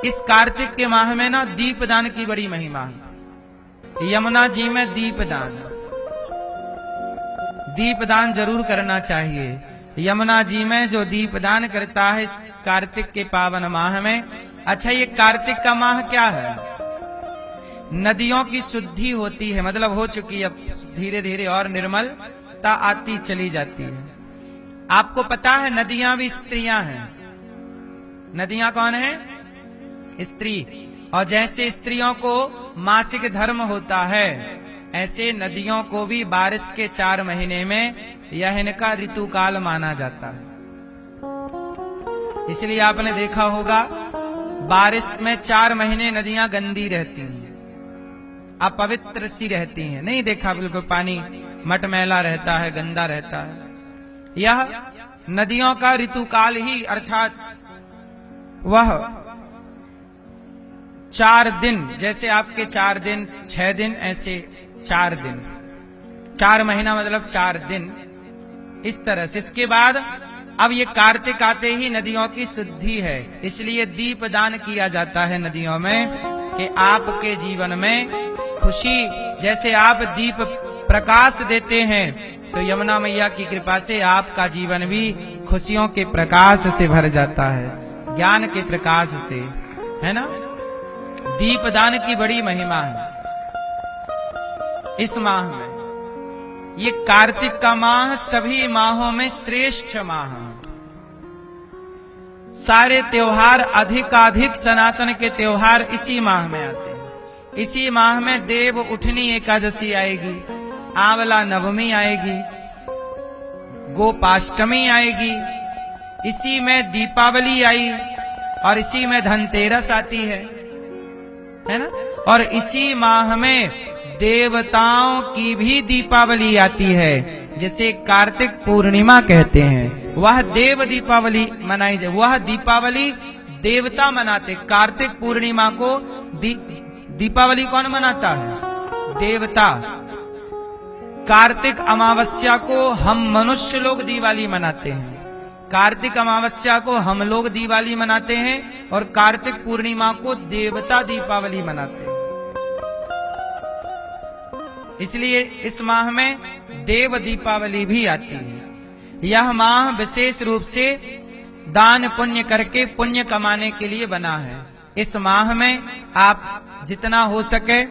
इस कार्तिक के माह में ना दीपदान की बड़ी महिमा है। यमुना जी में दीपदान जरूर करना चाहिए। यमुना जी में जो दीपदान करता है इस कार्तिक के पावन माह में। अच्छा, ये कार्तिक का माह क्या है? नदियों की शुद्धि होती है, मतलब हो चुकी है, अब धीरे धीरे और निर्मलता आती चली जाती है। आपको पता है नदियां भी स्त्रियां हैं। नदियां कौन है? स्त्री। और जैसे स्त्रियों को मासिक धर्म होता है, ऐसे नदियों को भी बारिश के 4 महीने में यह इनका ऋतुकाल माना जाता है। इसलिए आपने देखा होगा बारिश में 4 महीने नदियां गंदी रहती हैं, अपवित्र सी रहती हैं। नहीं देखा? बिल्कुल पानी मटमैला रहता है, गंदा रहता है। यह नदियों का ऋतुकाल ही, अर्थात वह 4 दिन, जैसे आपके 4 दिन 6 दिन, ऐसे 4 दिन, 4 महीना मतलब 4 दिन, इस तरह से। इसके बाद अब ये कार्तिक आते ही नदियों की शुद्धि है, इसलिए दीपदान किया जाता है नदियों में कि आपके जीवन में खुशी, जैसे आप दीप प्रकाश देते हैं तो यमुना मैया की कृपा से आपका जीवन भी खुशियों के प्रकाश से भर जाता है, ज्ञान के प्रकाश से, है ना। दीपदान की बड़ी महिमा है इस माह में। ये कार्तिक का माह सभी माहों में श्रेष्ठ माह है। सारे त्योहार, अधिकाधिक सनातन के त्योहार इसी माह में आते हैं। इसी माह में देव उठनी एकादशी आएगी, आंवला नवमी आएगी, गोपाष्टमी आएगी, इसी में दीपावली आई, और इसी में धनतेरस आती है ना। और इसी माह में देवताओं की भी दीपावली आती है, जिसे कार्तिक पूर्णिमा कहते हैं। वह देव दीपावली मनाई जाए, वह दीपावली देवता मनाते। कार्तिक पूर्णिमा को दीपावली कौन मनाता है? देवता। कार्तिक अमावस्या को हम मनुष्य लोग दिवाली मनाते हैं। कार्तिक अमावस्या को हम लोग दिवाली मनाते हैं और कार्तिक पूर्णिमा को देवता दीपावली मनाते हैं। इसलिए इस माह में देव दीपावली भी आती है। यह माह विशेष रूप से दान पुण्य करके पुण्य कमाने के लिए बना है। इस माह में आप जितना हो सके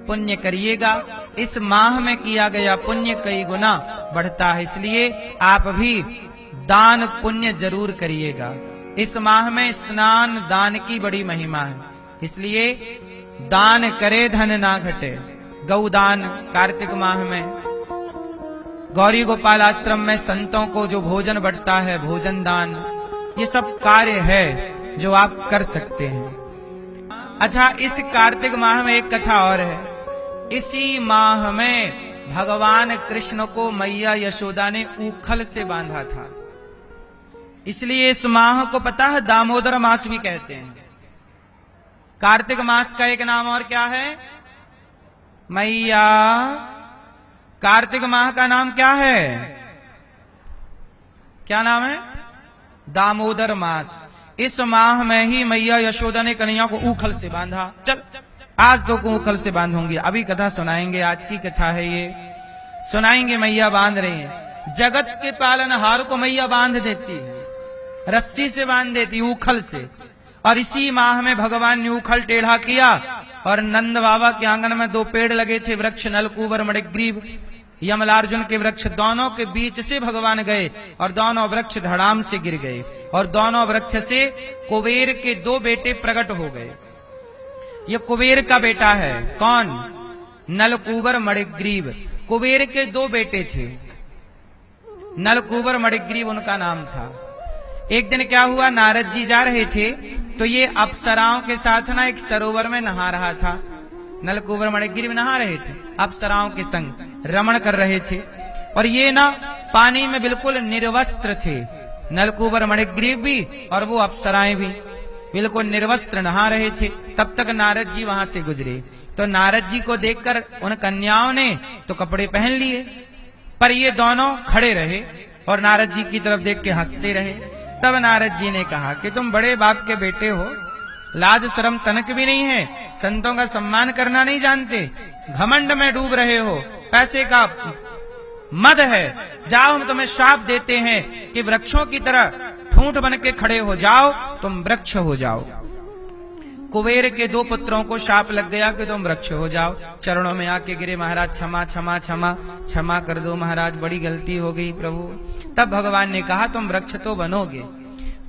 पुण्य करिएगा। इस माह में किया गया पुण्य कई गुना बढ़ता है, इसलिए आप भी दान पुण्य जरूर करिएगा। इस माह में स्नान दान की बड़ी महिमा है, इसलिए दान करे धन ना घटे। गौदान कार्तिक माह में, गौरी गोपाल आश्रम में संतों को जो भोजन बढ़ता है, भोजन दान, ये सब कार्य है जो आप कर सकते हैं। अच्छा, इस कार्तिक माह में एक कथा और है। इसी माह में भगवान कृष्ण को मैया यशोदा ने ऊखल से बांधा था, इसलिए इस माह को पता है दामोदर मास भी कहते हैं। कार्तिक मास का एक नाम और क्या है? मैया। कार्तिक माह का नाम क्या है? क्या नाम है? दामोदर मास। इस माह में ही मैया यशोदा ने कन्हैया को ऊखल से बांधा। चल आज तो ऊखल से बांधूंगी, अभी कथा सुनाएंगे, आज की कथा है ये, सुनाएंगे। मैया बांध रही है, जगत के पालनहार को मैया बांध देती है, रस्सी से बांध देती, ऊखल से। और इसी माह में भगवान ने ऊखल टेढ़ा किया और नंद बाबा के आंगन में 2 पेड़ लगे थे, वृक्ष नलकूबर मणिग्रीव, यमलार्जुन के वृक्ष, दोनों के बीच से भगवान गए और दोनों वृक्ष धड़ाम से गिर गए। और दोनों वृक्ष से कुबेर के 2 बेटे प्रकट हो गए। ये कुबेर का बेटा है, कौन? नलकूबर मणिग्रीव। कुबेर के 2 बेटे थे, नलकूबर मणिग्रीव उनका नाम था। एक दिन क्या हुआ, नारद जी जा रहे थे तो ये अप्सराओं के साथ ना एक सरोवर में नहा रहा था। नलकूबर मणिग्रीव नहा रहे थे, अप्सराओं के संग रमण कर रहे थे, और ये ना पानी में बिल्कुल निर्वस्त्र थे। नलकूबर मणिग्रीव भी और वो अप्सराएं भी बिल्कुल निर्वस्त्र नहा रहे थे। तब तक नारद जी वहां से गुजरे, तो नारद जी को देखकर उन कन्याओं ने तो कपड़े पहन लिए, पर ये दोनों खड़े रहे और नारद जी की तरफ देख के हंसते रहे। तब नारद जी ने कहा कि तुम बड़े बाप के बेटे हो, लाज शर्म तनक भी नहीं है, संतों का सम्मान करना नहीं जानते, घमंड में डूब रहे हो, पैसे का मद है। जाओ, हम तुम्हें श्राप देते हैं कि वृक्षों की तरह ठूंठ बन के खड़े हो जाओ, तुम वृक्ष हो जाओ। कुबेर के 2 पुत्रों को शाप लग गया कि तुम वृक्ष हो जाओ। चरणों में आके गिरे, महाराज क्षमा क्षमा क्षमा क्षमा कर दो महाराज, बड़ी गलती हो गई प्रभु। तब भगवान ने कहा तुम वृक्ष तो बनोगे,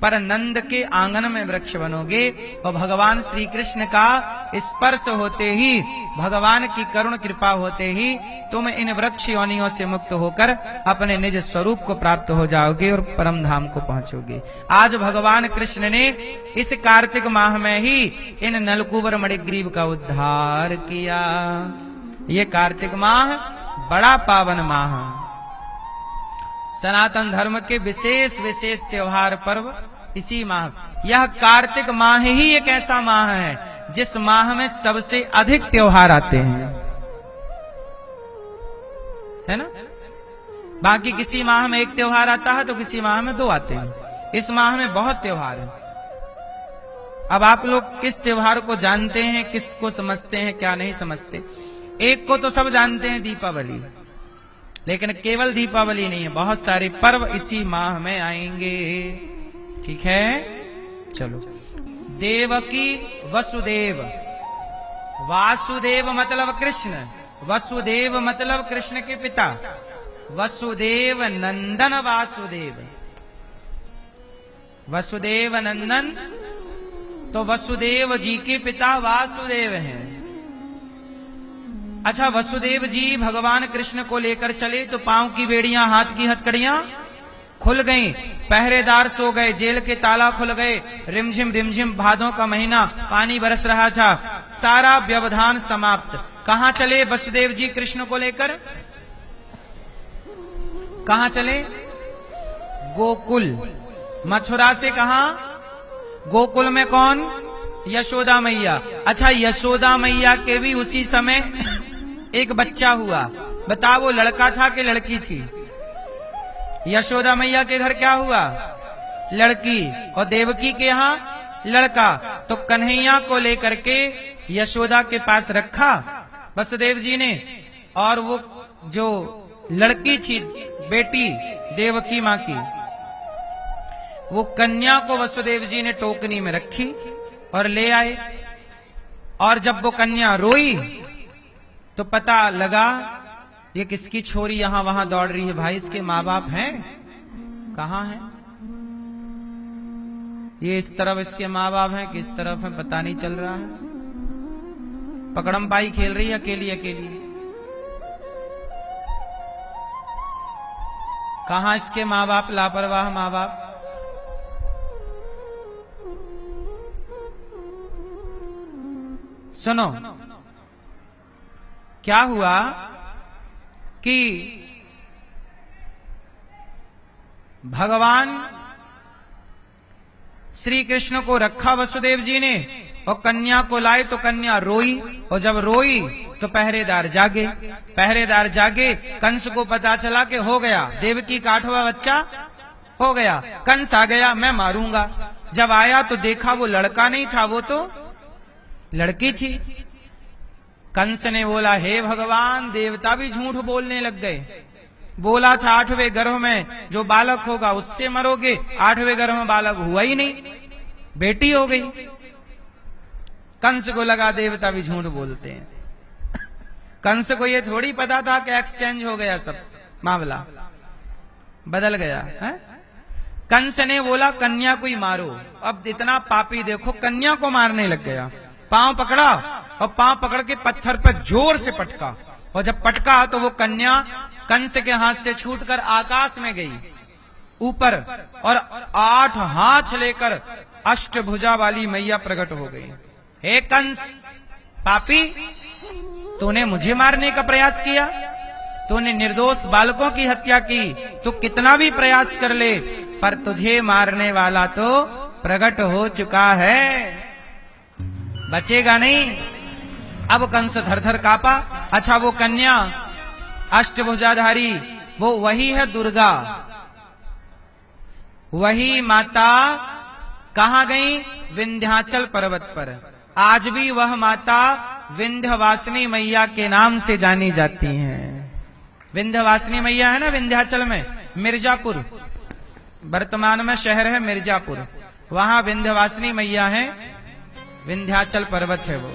पर नंद के आंगन में वृक्ष बनोगे। और भगवान श्री कृष्ण का स्पर्श होते ही, भगवान की करुण कृपा होते ही तुम इन वृक्ष योनियों से मुक्त होकर अपने निज स्वरूप को प्राप्त हो जाओगे और परम धाम को पहुंचोगे। आज भगवान कृष्ण ने इस कार्तिक माह में ही इन नलकूबर मणिग्रीव का उद्धार किया। ये कार्तिक माह बड़ा पावन माह, सनातन धर्म के विशेष विशेष त्योहार पर्व इसी माह। यह कार्तिक माह ही एक ऐसा माह है जिस माह में सबसे अधिक त्योहार आते हैं, है ना। बाकी किसी माह में एक त्योहार आता है तो किसी माह में 2 आते हैं। इस माह में बहुत त्योहार है। अब आप लोग किस त्योहार को जानते हैं, किसको समझते हैं, क्या नहीं समझते। एक को तो सब जानते हैं, दीपावली, लेकिन केवल दीपावली नहीं है, बहुत सारे पर्व इसी माह में आएंगे। ठीक है, चलो। देवकी वसुदेव, वासुदेव मतलब कृष्ण, वसुदेव मतलब कृष्ण के पिता, वसुदेव नंदन वासुदेव, वसुदेव नंदन, तो वसुदेव जी के पिता वासुदेव हैं। अच्छा, वसुदेव जी भगवान कृष्ण को लेकर चले तो पांव की बेड़ियां, हाथ की हथकड़ियां खुल गईं, पहरेदार सो गए, जेल के ताला खुल गए, रिमझिम भादों का महीना, पानी बरस रहा था, सारा व्यवधान समाप्त। कहां चले वसुदेव जी कृष्ण को लेकर? कहां चले? गोकुल। मथुरा से कहां? गोकुल में कौन? यशोदा मैया। अच्छा, यशोदा मैया के भी उसी समय एक बच्चा हुआ। बताओ, वो लड़का था कि लड़की थी? यशोदा मैया के घर क्या हुआ? लड़की। और देवकी के यहाँ लड़का। तो कन्हैया को लेकर के यशोदा के पास रखा वसुदेव जी ने, और वो जो लड़की थी बेटी देवकी माँ की, वो कन्या को वसुदेव जी ने टोकनी में रखी और ले आए। और जब वो कन्या रोई तो पता लगा ये किसकी छोरी यहां वहां दौड़ रही है। भाई, इसके माँ बाप हैं? कहां हैं? ये इस तरफ इसके माँ बाप हैं कि इस तरफ है, पता नहीं चल रहा है। पकड़म पाई खेल रही है अकेली अकेली। कहां इसके माँ बाप? लापरवाह माँ बाप। सुनो, क्या हुआ कि भगवान श्री कृष्ण को रखा वसुदेव जी ने और कन्या को लाए तो कन्या रोई, और जब रोई तो पहरेदार जागे। पहरेदार जागे, कंस को पता चला कि हो गया, देवकी का 8वां बच्चा हो गया। कंस आ गया, मैं मारूंगा। जब आया तो देखा वो लड़का नहीं था, वो तो लड़की थी। कंस ने बोला, हे भगवान, देवता भी झूठ बोलने लग गए। बोला था 8वें गर्भ में जो बालक होगा उससे मरोगे, 8वें गर्भ में बालक हुआ ही नहीं, बेटी हो गई। कंस को लगा देवता भी झूठ बोलते हैं। कंस को ये थोड़ी पता था कि एक्सचेंज हो गया, सब मामला बदल गया है? कंस ने बोला कन्या को ही मारो। अब इतना पापी देखो, कन्या को मारने लग गया। पांव पकड़ा और पांव पकड़ के पत्थर पर जोर से पटका, और जब पटका तो वो कन्या कंस के हाथ से छूटकर आकाश में गई ऊपर, और 8 हाथ लेकर अष्टभुजा वाली मैया प्रकट हो गई। हे कंस पापी, तूने मुझे मारने का प्रयास किया, तूने निर्दोष बालकों की हत्या की, तू कितना भी प्रयास कर ले, पर तुझे मारने वाला तो प्रकट हो चुका है, बचेगा नहीं। अब कंस थर थर कांपा। अच्छा, वो कन्या अष्टभुजाधारी वो वही है दुर्गा, वही माता कहाँ गई? विंध्याचल पर्वत पर। आज भी वह माता विंध्यवासिनी मैया के नाम से जानी जाती हैं। विंध्यवासिनी मैया है ना विंध्याचल में, मिर्जापुर वर्तमान में शहर है मिर्जापुर, वहां विंध्यवासिनी मैया है, विंध्याचल पर्वत है वो।